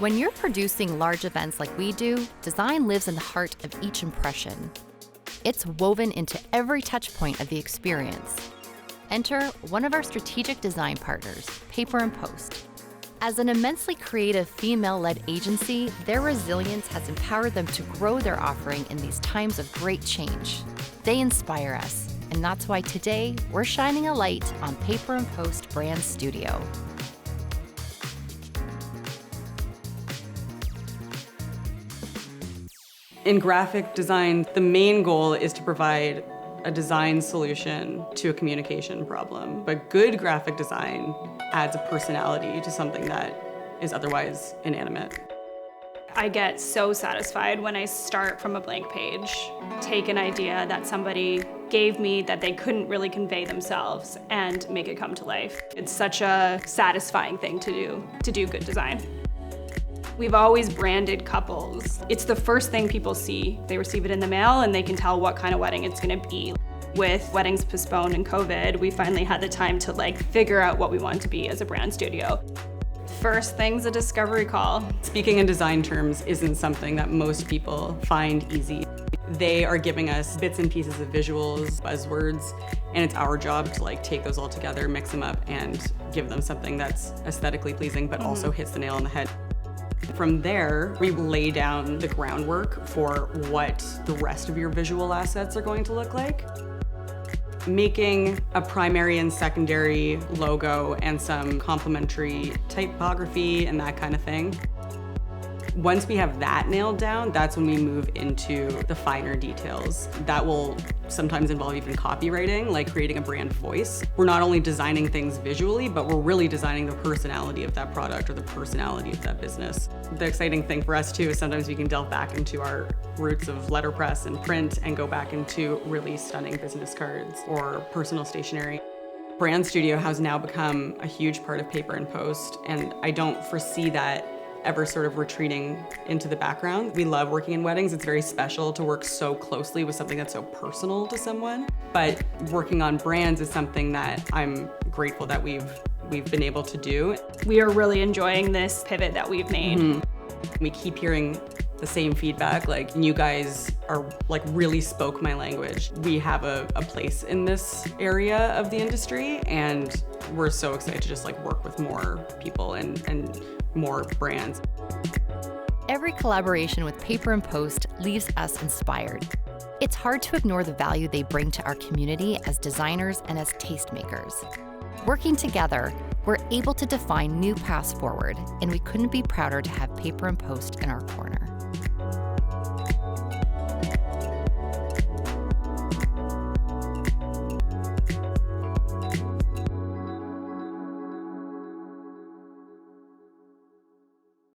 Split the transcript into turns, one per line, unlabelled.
When you're producing large events like we do, design lives in the heart of each impression. It's woven into every touch point of the experience. Enter one of our strategic design partners, Paper Poste. As an immensely creative female-led agency, their resilience has empowered them to grow their offering in these times of great change. They inspire us, and that's why today we're shining a light on Paper Poste Brand Studio.
In graphic design, the main goal is to provide a design solution to a communication problem. But good graphic design adds a personality to something that is otherwise inanimate.
I get so satisfied when I start from a blank page, take an idea that somebody gave me that they couldn't really convey themselves and make it come to life. It's such a satisfying thing to do good design. We've always branded couples. It's the first thing people see. They receive it in the mail and they can tell what kind of wedding it's gonna be. With weddings postponed and COVID, we finally had the time to figure out what we want to be as a brand studio. First thing's a discovery call.
Speaking in design terms isn't something that most people find easy. They are giving us bits and pieces of visuals, buzzwords, and it's our job to take those all together, mix them up, and give them something that's aesthetically pleasing but also hits the nail on the head. From there, we lay down the groundwork for what the rest of your visual assets are going to look like. Making a primary and secondary logo and some complementary typography and that kind of thing. Once we have that nailed down, that's when we move into the finer details. That will sometimes involve even copywriting, like creating a brand voice. We're not only designing things visually, but we're really designing the personality of that product or the personality of that business. The exciting thing for us too is sometimes we can delve back into our roots of letterpress and print and go back into really stunning business cards or personal stationery. Brand Studio has now become a huge part of Paper Poste, and I don't foresee that ever sort of retreating into the background. We love working in weddings. It's very special to work so closely with something that's so personal to someone. But working on brands is something that I'm grateful that we've been able to do.
We are really enjoying this pivot that we've made.
We keep hearing the same feedback, you guys are really spoke my language. We have a place in this area of the industry, and we're so excited to just work with more people and more brands.
Every collaboration with Paper Poste leaves us inspired. It's hard to ignore the value they bring to our community as designers and as tastemakers. Working together, we're able to define new paths forward, and we couldn't be prouder to have Paper Poste in our corner.